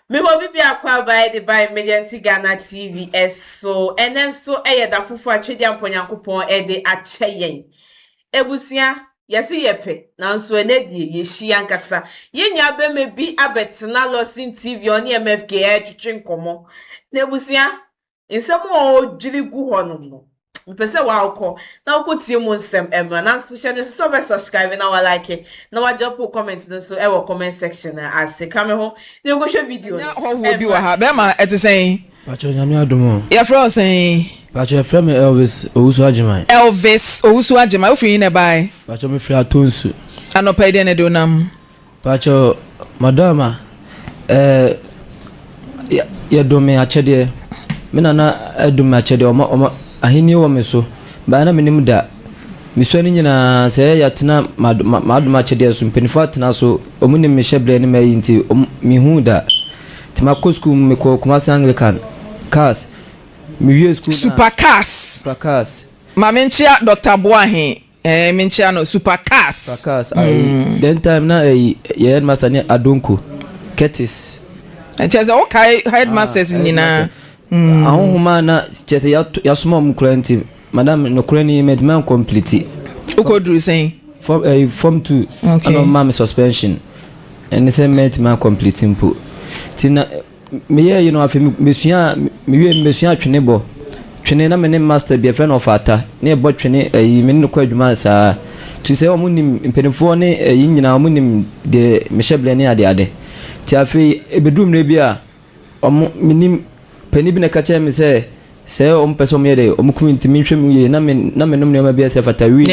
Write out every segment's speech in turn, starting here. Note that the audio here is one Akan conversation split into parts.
Me will be acquired by the emergency Ghana TV so and then so da fufu atwedi amponyankopon de ache yen. Ebusia yesi yepe nanso enedi yehia nkasa. Yenya be me bi abetena Losin TV on MFK twetwe nkomo. Na ebusia nsem o dwiri gu hono no. Mpese wa akọ na ukotie mu nsem emra nanso hye ne so be subscribe na wa like na wa drop comment no so e wo comment section na ase kame ho na go hwe video na ho wo bi wa ha be ma etesen Pacho nyame adomo ya fro sen Pacho from Elvis Owusu Ajiman Elvis Owusu Ajiman ofin ne bai Pacho me fra tonsu anopa ide ne do nam Pacho madama ya do me achede me na adum achede o ahini wo me so ba na menim da miswani nyina se ya tena maduma chede so mpenifo atena so omunim me sheble ne mai nti mihu da tima ko school me ko Kumasi Anglican cars mi wie school super cars ma menchia Dr. Boahe menchia no super cars then time na ye headmaster ne Adonko Curtis cheze o kai headmasters nyina ahoma na chese ya suma mkulanti madam no kurani medman complete ukodru sen form 2 okay. Ano mama suspension and say medman complete mpo tina me ye no afi mesua twene bo twene na me ne master be friend of ata na e bo twene me ne ko adwuma saa tu say o munim mpenifo ne yinyina o munim de mesheble ne ade ti afi ebedum ne bia o minim pani bi na ka che me se o mpeso me de o mukumi ntimi hwem ye na me nom ne ma bia se fata wi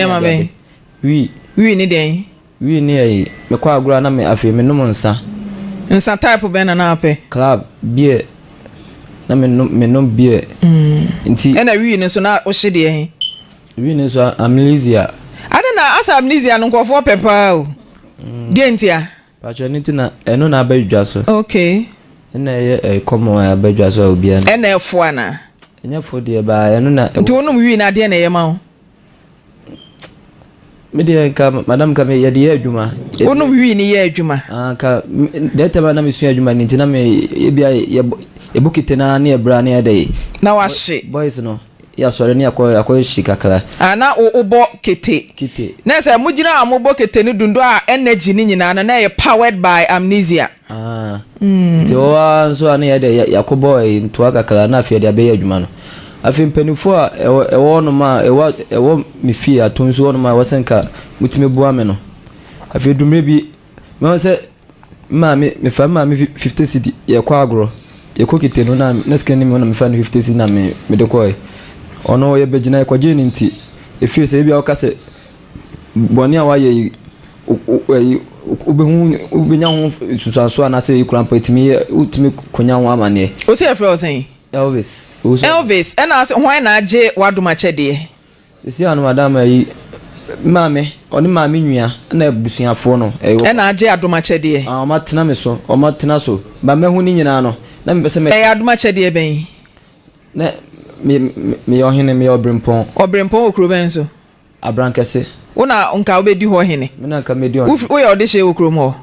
ni den wi ni ai me kwa agura na me afi me nom nsa type be na ape club beer na me nom beer nti na wi ni so na o hye de wi ni so amnesia na asa amnesia no nkofo pepa o dentia pacho ni tina eno na abadwa so okay na ye komo abadwa so obia na na efo ana enya fo de ba eno na nti wonum wi na de na ye ma wo me de ka madam ka me ye de adwuma wonum wi ni ye adwuma ka de tema na me su adwuma ni ntina me ye bia ye bukite na na ye bra na ye de na wa hye boys no ya sore ni akoy shikakala ana obo kete na say mugina amobo kete ni dundo a energy ni nyina na ye powered by amnesia ti o so ana ye de yakobo nto akakala na afia de abe adwuma no afi mpenifo a ewo no ma ewo mifi atonso no ma wasenka mutime bua me no afi dumre bi me say me fa ma me 50 cedi ye kwa agro ye kokite no na skani me no me fa 50 cedi na me de koy ono ye begina e kwaje ni nti efi se bia okase boni a waye ubenya ho susanso na se ikurampa etimi utimi konya ho amane o se efre o sen Elvis ena ase hwan na age waduma chede esi anu madam yi mame oni mame nwia na ebusuafo no ena age aduma chede o matena me so o matena so ba mehu ni nyina no na me pese me aduma chede ben na me ohene me obrempon okro ben so abrankese una nka obedi ho hene me na nka medi on wo ye ode she okro mo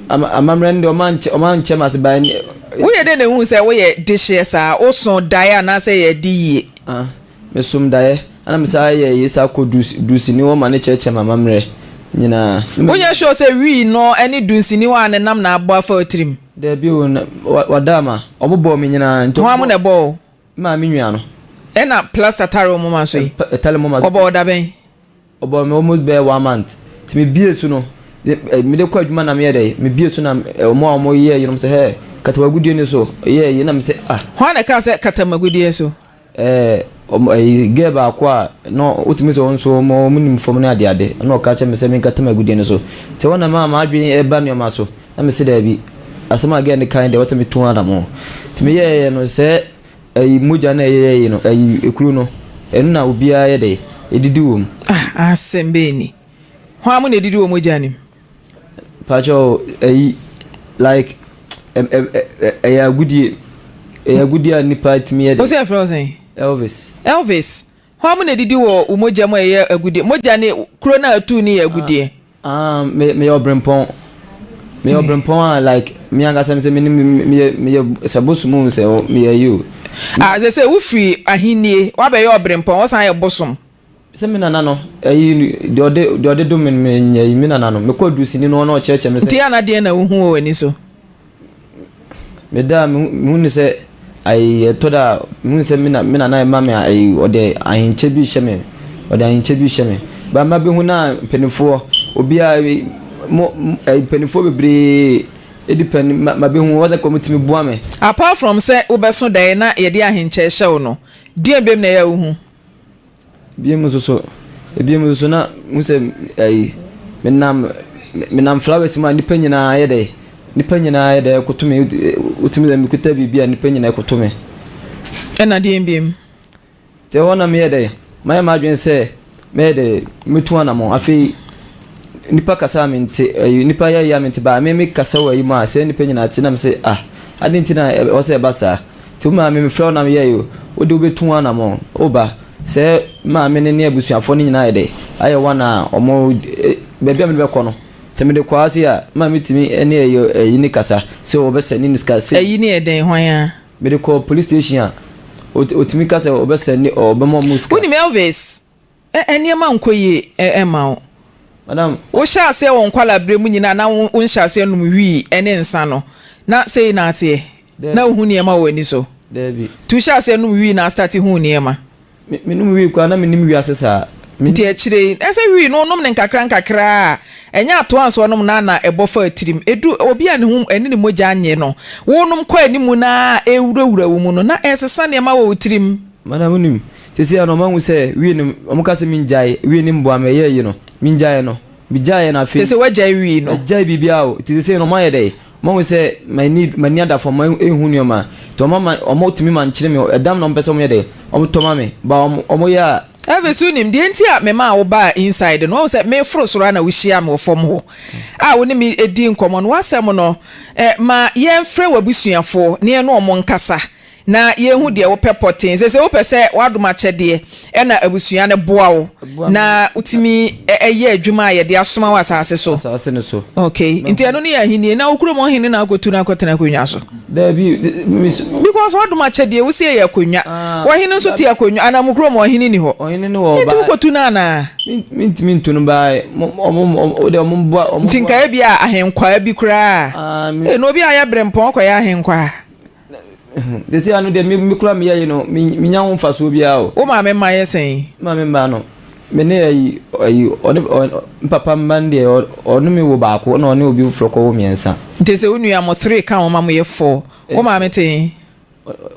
amamrende o manche mas ba ni wo ye de na hu se wo ye dishe sa o so dai na se ye di me sum dai ana me sa ye yesa ko dusi ni wo ma ne cheche mamamre nyina wo ye show se wi no ani dusi ni wa ne nam na abo afa otrim de bi wadama obobo me nyina nto ho am na bo ma me nwia no ena plaster taro mo ma so yi tale mo ma obo da ben obo me almost be 1 month ti me bie su no me de kwa adwuma na me de me bie su na omo ye yino se he katawagudie ni so ye na me se ho na ka se katamagudie so geba kwa no utimi so nso mo munim fom na ade na o ka che me se me katamagudie ni so te wona ma adwene e ba ne o ma so na me se da bi asema again kind what me tun adamo ti me ye no se muja na ye no ekuru no enu na obia ye de edidi wom asembe ni ho amu na edidi wom muja ni pacho like ya gudie ni part me ye de o se frozen Elvis ho amu na edidi wo umoja mo ye agudie moja ni kro na atu ni ye agudie me obrempon me obrempon like me anga say me sabosumu say me you they say wo free ahinie wa be your obrempon wo san ye bosom se me nana no de ode do me nana no me kodu sini no cheche me say ti ana de na wo hu wani so me da me hu say ai toda me say me nana ma me ai ode ahinche bi hye me ba ma be hu na penifo obi a mo penifo bebre edipend ma be hu what the committee me boa me apart from say obeso dan na ye de ahinche hye no die bem na ya wo hu biemu so na mu say ai menam flowers ma nipa nyina ye de kotome utimi da mikuta bibia nipa nyina kotome na die bem te wona me ye de my madwen say me de metu anamo afi nipa kasa mente nipa ya mente ba me kasa wa yi ma say nipa nyina tina me say adi ntina o say basa ti ma me flow na me ye yo o de obetu anamo oba say ma me ne abusuafo ni nyina ye de aye wana omo bebia me be kono se me de kwase a ma metimi ene yi ni kasa se obese ni niska se yi ni eden hwan a me de ko police station a otimi kasa obese ni obemo muska woni Elvis ene ma nkoye ma o madam wo sha se won kwala bre mu nyina na won sha se num wi ene nsa no na sei na ate na hu ne ma wani so debi tu sha se num wi na start hu ne ma me num wi kwa na me nim wi asesa nti akire ese wi no nom ne nkakra enya ato anso nom na ebofa atirim edu obi ane hu ene ne moja anye no wonum kwa animu na ewurawura wo mu no na esesa ne ma wo tirim madam nim tesi ano manwu se wi ne omukase minjai wi ne mbo ameye yi no minjai no bijaye na fi tesi wajai wi no jai bibia o tesi no maye dey manwu se my ada for my ehunu yoma to mama omo timi man kire me edam no mpese omo ye dey omo to mama ba omo ya Every nim de enti a me ma wo ba inside no say me frosoro na wo hia me fom ho wo ne me edi nkomo no wasem no ma ye mfre wabusuafo ne no omo nkasa na ye hu de wo pepotin se wo pese wadoma chede na abusua ne boa wo na utimi eye adwuma ye de asoma wasase so okay enti eno ne ya hinie na okuro mo hene na akotu na akotena konwa so because wadoma chede wo se ye konwa wo hene so te akonwa ana mukuro mo hene ni ho ohene ne wo ba enti kotu na na mintu no ba o de omo boa tinka bi a ahenkwa bi kura no bi aya brempon kwa ya ahenkwa Desi anu de mi kula mi ye no mi nya ho faso bia o ma me ma ye sen ma me ba no me ne ayi papa mande onu mi wo ba ko na onu obi froko wo miensa ntese unu ya mo 3 ka wo ma mo ye 4 wo ma me ten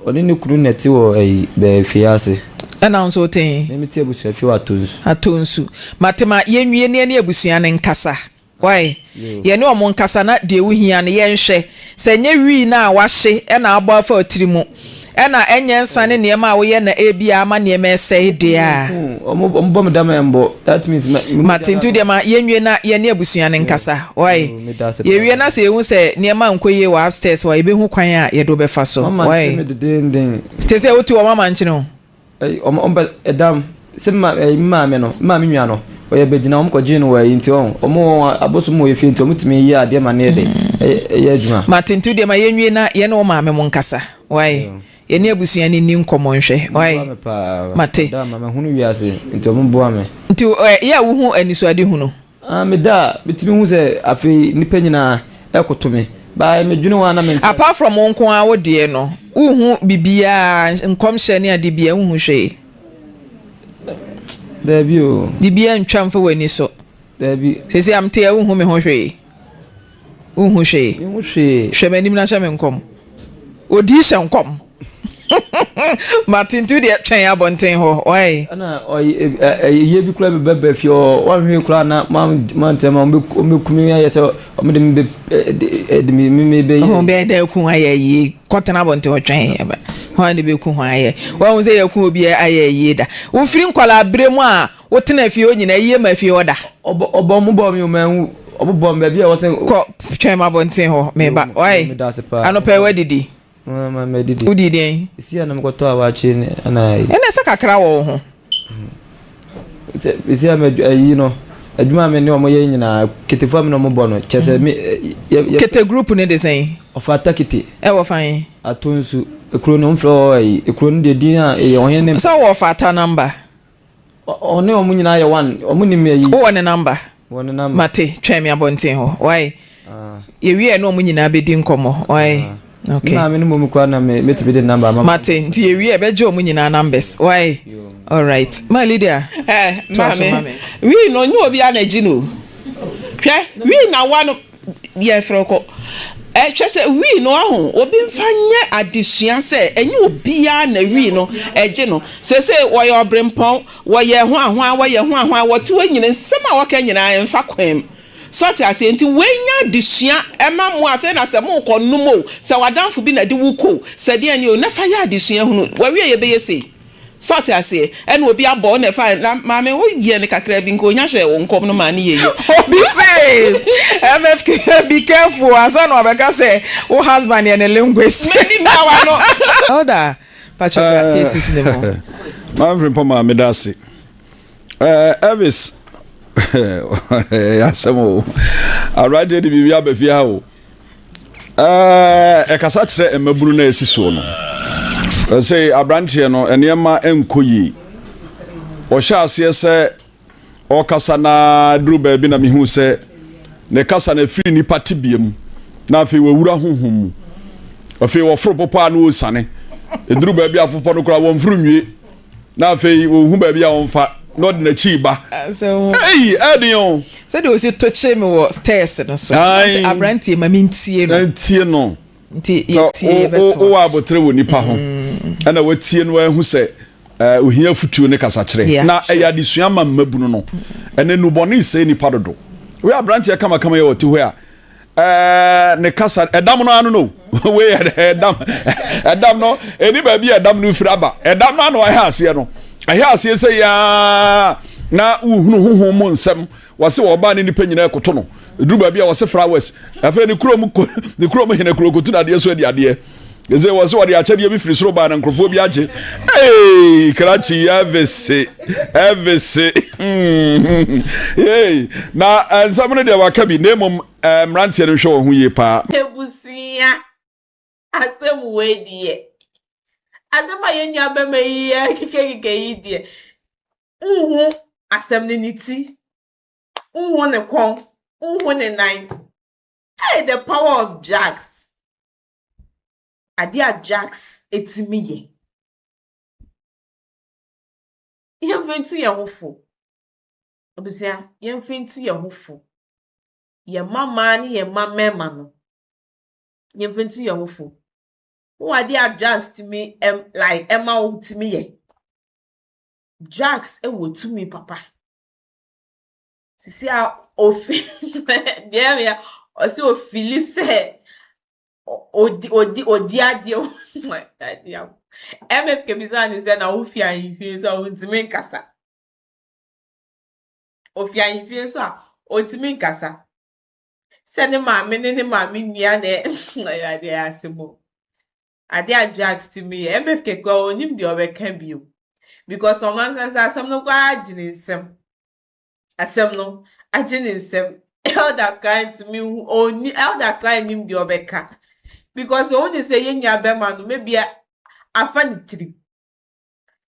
oni ni kuru neti wo ayi be fiase na nso ten me ti abusu fi wa atonsu matema ye nwie ne abusua ne nkasa why ye ne omo nkasa na de wuhia ne ye nhwe se nye wi na wahye e na agba fa otirimu e na enye nsa ne niema a wo ye na ebia ama niema ese de a omo bom da membo that means matintu de ma ye nwie na ye ne abusua ne nkasa why ye wi na se ehu se niema nkoye wa upstairs wa ebe hu kwan a ye do be fa so why te se otu o mama nchine omo edam se ma me no ma me nwa no oye begina omo kogin wa yinti on omo aboso mo ye fi nti omo timi yi ade ma ne de ye adwuma matintu de ma ye nwie na ye ne o ma me mo nkasa why ye ne abusua ne ni nkomo nhwe why mate da mama hunu wiase nti omo boa me nti ye wo hu anisuade hu no me da bitimi hu se afi nipa nyina ekotome ba me dwunu wa na me apart from onko a wo de no hu bibia nkomhye ne ade bia hu hwe Debi o bibia ntwamfa wani so debi sesi amte hu me ho hwe hu hwe hwe manim na hwe me nkom odi hwe nkom Martin tu de twen abonten ho oi ana ye bi kula be be fi o wan hwe kula na man tema o kumi ya se o me de me be o be da ku ayi kotena abonten o twen ya ba ho de be ku ho ayi wan se ya ku obi ayi da wo firi nkwala abremu a wo tena fi o nyina yiye ma fi o da obo mu bo mi o man obo be bia wo se ko twen abonten ho me ba oi anope wadidi mama medidi udidi isi ana mkoto awachi ana ene se kakra wo ho isi ama yi no adwuma me ne omo ye nyina ketefo me no mo bɔ no kyese me kete group ne de sɛn ofa takiti ɛwɔ fan atonsu ekuro no mfro ekuro no de din a ye ohene ne sɛ wɔ fata number one omo nyina ye one omo nim yi wɔ ne number mate twɛn me abɔnten ho why ye wie no omo nyina bedi nkɔmɔ why okay na me no mo kwa na me metibi de number mate nti ye wie be je omo nyina numbers why all right my leader mame we no nyu obi anaji no hwɛ we na wa no ye froko twese we no aho obi mfa nye adesua se enye obi ya na we no eje no se wo ye obrempon wo ye ho ahwa wo ye ho ahwa wo te wanyina nsem a woka nyina mfa kwam so ti ase nti wenya adesua ema mo afa na se mo kɔ numo se wadanfo bi na de wuko se de ani o na fa ya adesua hunu wa we ye be ye se so ti ase ena obi abɔ na fa na maame wo ye ne kakra bi nko nya hye wo nkom no ma ne ye obi say MFK be careful asa no abeka say wo husband and linguist many na wa no order pachola cases ne mo man from poma me dasi Elvis yasemo araje di bibia be fia o e kasa kire emaburu na esiso no say abrantie no enema enkoyi o sha ase se o kasa na duru ba bi na mehu se ne kasa na firi ni pati biem na afi wewura honhom afi wo foro popo anu osane eduru ba bi afofo no kura wo mfuru nwie na afi wo hu ba bi a wonfa no de na chiba so hey edion said o si toche me wo stairs no so abrantie ma mintie no ntie no nti yetie beto o wa botre wo nipa ho ana watie no ahu se ohia futuo ne kasa kire na eya disua ma mabunu no ene nuboni se nipa dodo we abrantie kama kama ye wote ho a ne kasa edam no anu no we edam no eni ba bi edam no firaba edam no anu ahia ase no ahia ase se ya na uhunu honhom mo nsem wase wo ba ne nipa nyina ekoto no eduru ba bi a wase flowers afa ni kurom hene kurokotu na de so de ade eze wase wo de achade bi firi soro ba na nkrofo bi age krachi avc hey na nsam de waka bi nemom mrantie no hwe wo hu ye pa ebusia asem we die adama yenyu abema yi kike yi die asem ni niti ne kon ne nine hey the power of jacks adia jacks etimiye yemfentu ye hofo obusia yemfentu ye hofo ye mama ni ye mama no yemfentu ye hofo who adia jacks to me like emma utimiye jacks ewo to me papa sisi a ofi dia me o se ofili se odi ade o my god MFK bizani se na ofi anfie so ontimi nkasa ofi anfie so a ontimi nkasa se ne maame nua na ade asemo ade ajacks to me MFK ko onim de obeka bio because on answer asem no kwa aginisem asem no aginisem elder kind to me oni elder kind nim de obeka because only say yenya bema no maybe afani trip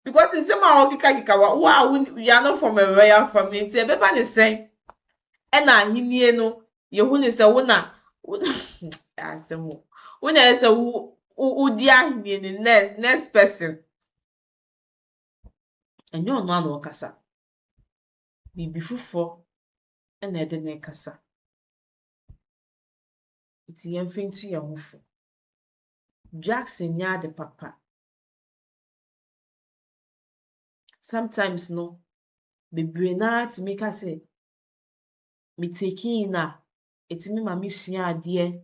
because in some okika wow we are not from a royal family nti beba ne say e na hinie no ye hu ne say wona asem wona say udi ahinie ne next person enyo no anu kasa bibi fufo na ede ne kasa iti yemfintu ye hofo Jackson nya de papa sometimes no bebre na ti me ka say me taking na etimi ma me sua ade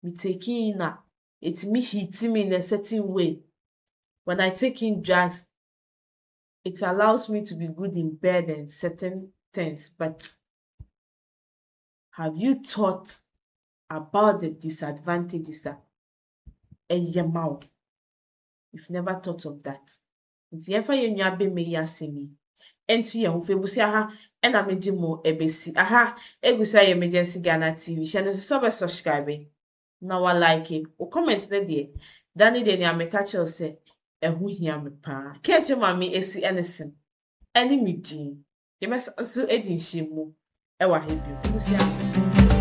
me taking na etimi hit me in a certain way when I take in drugs it allows me to be good in bed and certain things but have you thought about the disadvantages you've never thought of that. It's ever you be me yasimi. enti ye ho fe busia ha ena me di mo ebesi aha egusia ye emergency Ghana TV channel so be subscribe na wa like o comment na de dani de ni ameka che se ehu hia me pa keche mami esi enesen eni mi din ye mes so edin shimu e wa he bi busia